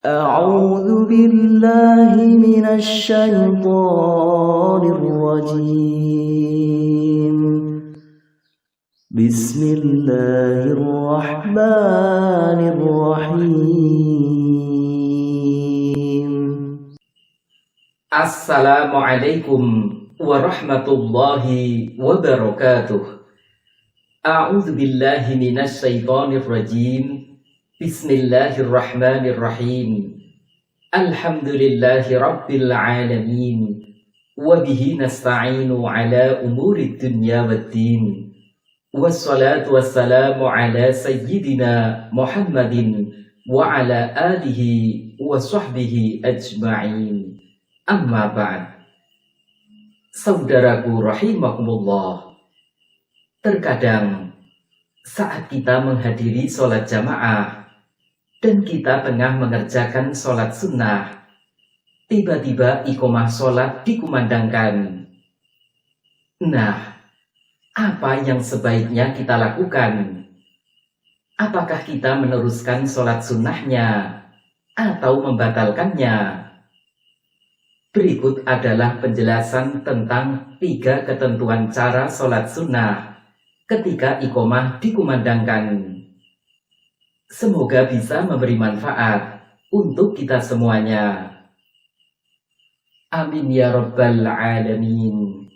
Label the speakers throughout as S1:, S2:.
S1: أعوذ بالله من الشيطان الرجيم بسم الله الرحمن الرحيم
S2: Assalamualaikum warahmatullahi wabarakatuh. A'udzu billahi minasy syaithanir rajim. Bismillahirrahmanirrahim. Alhamdulillahi rabbil alamin. Wa bihi nasta'inu ala umurid dunya waddin. Wassalatu wassalamu ala sayyidina Muhammadin wa ala alihi wa sahbihi ajma'in. Amma ba'd. Saudaraku rahimakumullah, terkadang saat kita menghadiri sholat jamaah dan kita tengah mengerjakan sholat sunnah, tiba-tiba iqomah sholat dikumandangkan. Nah, apa yang sebaiknya kita lakukan? Apakah kita meneruskan sholat sunnahnya atau membatalkannya? Berikut adalah penjelasan tentang 3 ketentuan cara sholat sunnah ketika iqomah dikumandangkan. Semoga bisa memberi manfaat untuk kita semuanya. Amin ya rabbal alamin.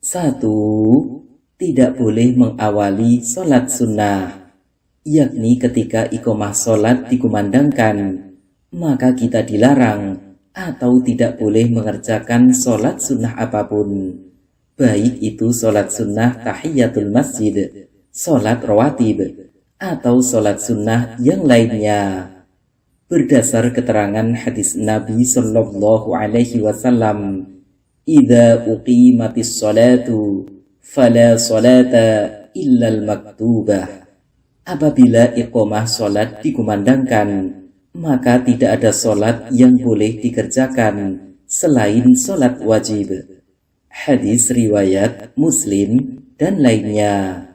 S3: 1. Tidak boleh mengawali sholat sunnah, yakni ketika iqomah sholat dikumandangkan, maka kita dilarang atau tidak boleh mengerjakan sholat sunnah apapun, baik itu sholat sunnah tahiyatul masjid, sholat rawatib, atau sholat sunnah yang lainnya. Berdasar keterangan hadis Nabi Sallallahu Alaihi Wasallam, "Idza uqimatis sholatu, fala sholata illal maktubah." Apabila iqomah sholat dikumandangkan, maka tidak ada sholat yang boleh dikerjakan selain sholat wajib. Hadis riwayat Muslim dan lainnya.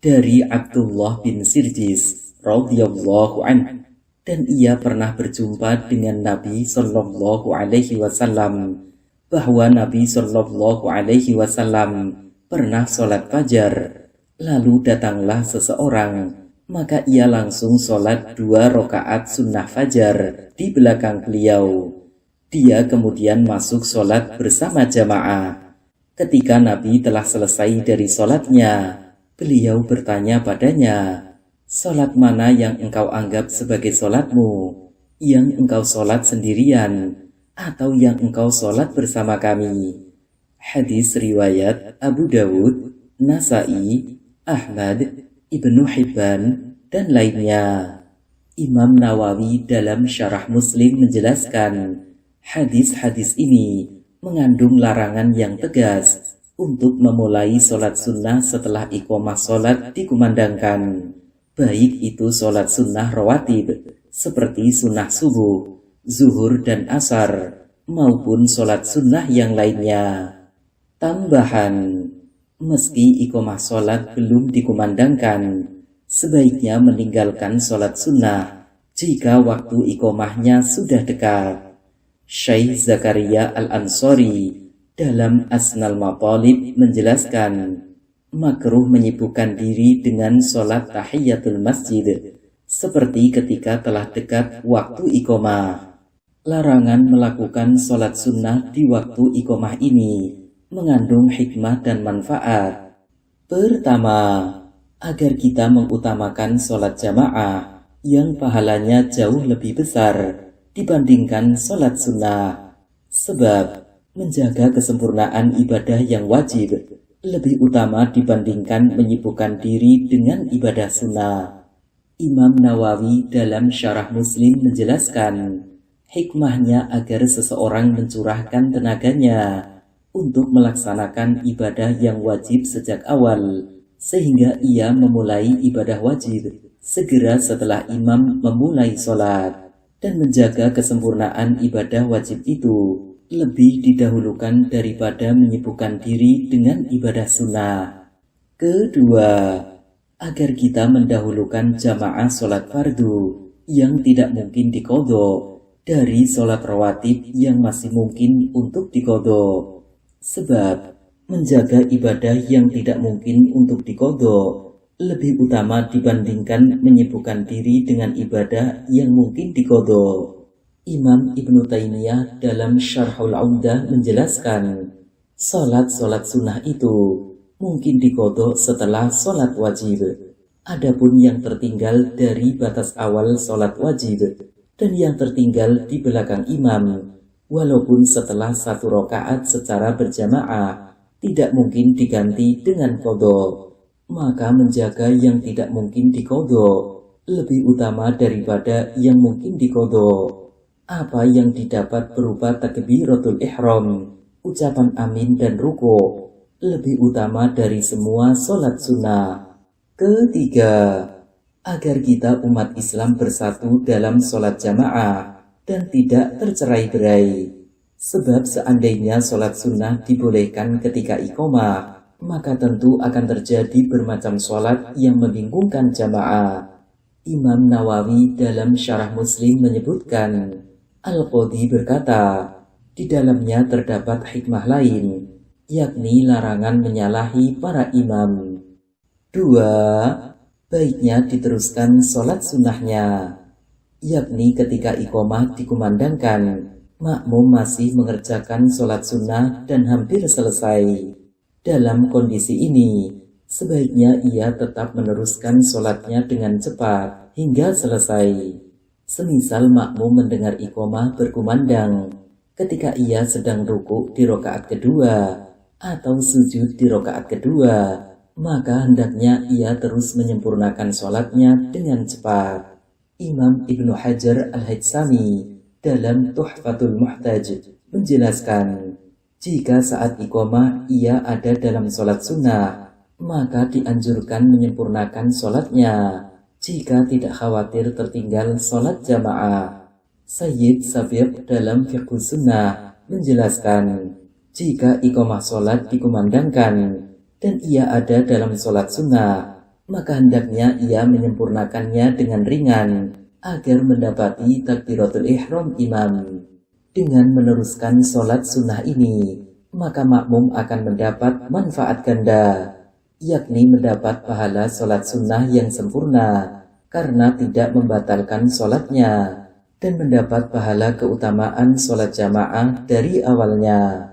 S3: Dari Abdullah bin Sirjis radhiyallahu anhu, dan ia pernah berjumpa dengan Nabi Sallallahu Alaihi Wasallam, bahwa Nabi Sallallahu Alaihi Wasallam pernah sholat fajar. Lalu datanglah seseorang, maka ia langsung sholat 2 rakaat sunnah fajar di belakang beliau. Dia kemudian masuk sholat bersama jamaah. Ketika Nabi telah selesai dari sholatnya, beliau bertanya padanya, "Sholat mana yang engkau anggap sebagai sholatmu? Yang engkau sholat sendirian, atau yang engkau sholat bersama kami?" Hadis riwayat Abu Dawud, Nasai, Ahmad, Ibnu Hibban, dan lainnya. Imam Nawawi dalam Syarah Muslim menjelaskan, hadis-hadis ini mengandung larangan yang tegas untuk memulai sholat sunnah setelah iqomah sholat dikumandangkan, baik itu sholat sunnah rawatib seperti sunnah subuh, zuhur dan asar, maupun sholat sunnah yang lainnya. Tambahan, meski iqomah sholat belum dikumandangkan, sebaiknya meninggalkan sholat sunnah jika waktu iqomahnya sudah dekat. Syekh Zakaria Al-Ansari dalam Asnal Matalib menjelaskan, makruh menyibukkan diri dengan sholat tahiyatul masjid seperti ketika telah dekat waktu iqomah. Larangan melakukan sholat sunnah di waktu iqomah ini mengandung hikmah dan manfaat. Pertama, agar kita mengutamakan sholat jamaah yang pahalanya jauh lebih besar dibandingkan sholat sunnah. Sebab menjaga kesempurnaan ibadah yang wajib lebih utama dibandingkan menyibukkan diri dengan ibadah sunnah. Imam Nawawi dalam Syarah Muslim menjelaskan, hikmahnya agar seseorang mencurahkan tenaganya untuk melaksanakan ibadah yang wajib sejak awal, sehingga ia memulai ibadah wajib segera setelah imam memulai sholat, dan menjaga kesempurnaan ibadah wajib itu lebih didahulukan daripada menyibukkan diri dengan ibadah sunnah. Kedua, agar kita mendahulukan jamaah sholat fardu yang tidak mungkin diqodho dari sholat rawatib yang masih mungkin untuk diqodho. Sebab menjaga ibadah yang tidak mungkin untuk diqodho lebih utama dibandingkan menyibukkan diri dengan ibadah yang mungkin diqodho. Imam Ibnu Taimiyah dalam Syarhul Umdah menjelaskan, sholat sunnah itu mungkin diqodho setelah sholat wajib. Adapun yang tertinggal dari batas awal sholat wajib dan yang tertinggal di belakang imam, walaupun setelah 1 rakaat secara berjamaah, tidak mungkin diganti dengan qodho. Maka menjaga yang tidak mungkin diqodho lebih utama daripada yang mungkin diqodho. Apa yang didapat berupa takbiratul ihram, ucapan amin dan ruku lebih utama dari semua sholat sunnah. Ketiga, agar kita umat Islam bersatu dalam sholat jamaah dan tidak tercerai-berai. Sebab seandainya sholat sunnah dibolehkan ketika iqomah, maka tentu akan terjadi bermacam sholat yang membingungkan jamaah. Imam Nawawi dalam Syarah Muslim menyebutkan, Al-Qadhi berkata, di dalamnya terdapat hikmah lain, yakni larangan menyalahi para imam. 2. Baiknya diteruskan sholat sunnahnya, yakni ketika iqomah dikumandangkan, makmum masih mengerjakan sholat sunnah dan hampir selesai. Dalam kondisi ini, sebaiknya ia tetap meneruskan sholatnya dengan cepat hingga selesai. Semisal makmum mendengar iqomah berkumandang ketika ia sedang ruku di rakaat kedua atau sujud di rakaat kedua, maka hendaknya ia terus menyempurnakan sholatnya dengan cepat. Imam Ibnu Hajar Al-Haytsami dalam Tuhfatul Muhtaj menjelaskan, jika saat iqomah ia ada dalam sholat sunnah, maka dianjurkan menyempurnakan sholatnya jika tidak khawatir tertinggal sholat jamaah. Sayyid Sabiq dalam Fiqh Sunnah menjelaskan, jika iqomah sholat dikumandangkan dan ia ada dalam sholat sunnah, maka hendaknya ia menyempurnakannya dengan ringan agar mendapati takbiratul ihram imam. Dengan meneruskan sholat sunnah ini, maka makmum akan mendapat manfaat ganda, yakni mendapat pahala sholat sunnah yang sempurna karena tidak membatalkan sholatnya, dan mendapat pahala keutamaan sholat jamaah dari awalnya.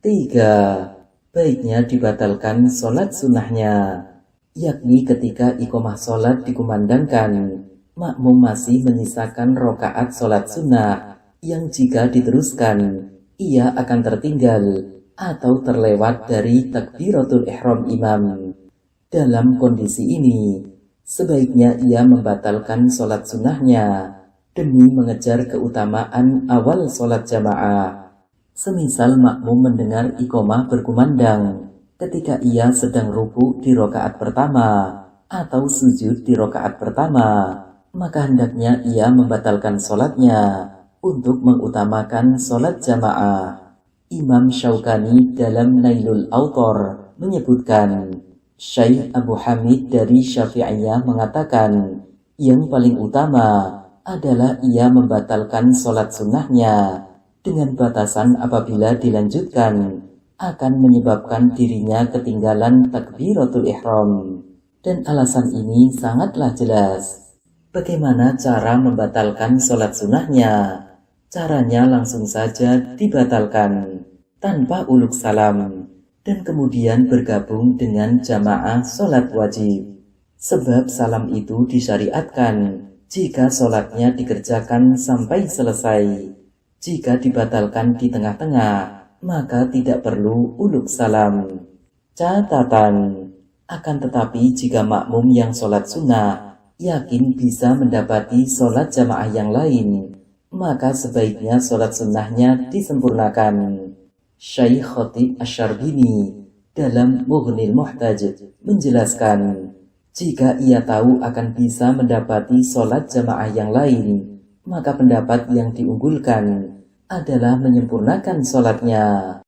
S3: 3. Baiknya dibatalkan sholat sunnahnya, yakni ketika iqomah sholat dikumandangkan, makmum masih menyisakan rakaat sholat sunnah yang jika diteruskan, ia akan tertinggal atau terlewat dari takbiratul ihram imam. Dalam kondisi ini, sebaiknya ia membatalkan sholat sunnahnya demi mengejar keutamaan awal sholat jamaah. Semisal makmum mendengar iqomah berkumandang ketika ia sedang ruku di rakaat pertama atau sujud di rakaat pertama, maka hendaknya ia membatalkan sholatnya untuk mengutamakan sholat jamaah. Imam Syaukani dalam Nailul Autor menyebutkan, Syekh Abu Hamid dari Syafi'iyah mengatakan, yang paling utama adalah ia membatalkan sholat sunnahnya dengan batasan apabila dilanjutkan akan menyebabkan dirinya ketinggalan takbiratul ihram. Dan alasan ini sangatlah jelas. Bagaimana cara membatalkan sholat sunnahnya? Caranya langsung saja dibatalkan tanpa uluk salam dan kemudian bergabung dengan jamaah sholat wajib. Sebab salam itu disyariatkan jika sholatnya dikerjakan sampai selesai. Jika dibatalkan di tengah-tengah, maka tidak perlu uluk salam. Catatan, akan tetapi jika makmum yang sholat sunnah yakin bisa mendapati sholat jamaah yang lain, maka sebaiknya sholat sunnahnya disempurnakan. Syekh Khatib Asy-Syarbini dalam Mughnil Muhtaj menjelaskan, jika ia tahu akan bisa mendapati sholat jamaah yang lain, maka pendapat yang diunggulkan adalah menyempurnakan sholatnya.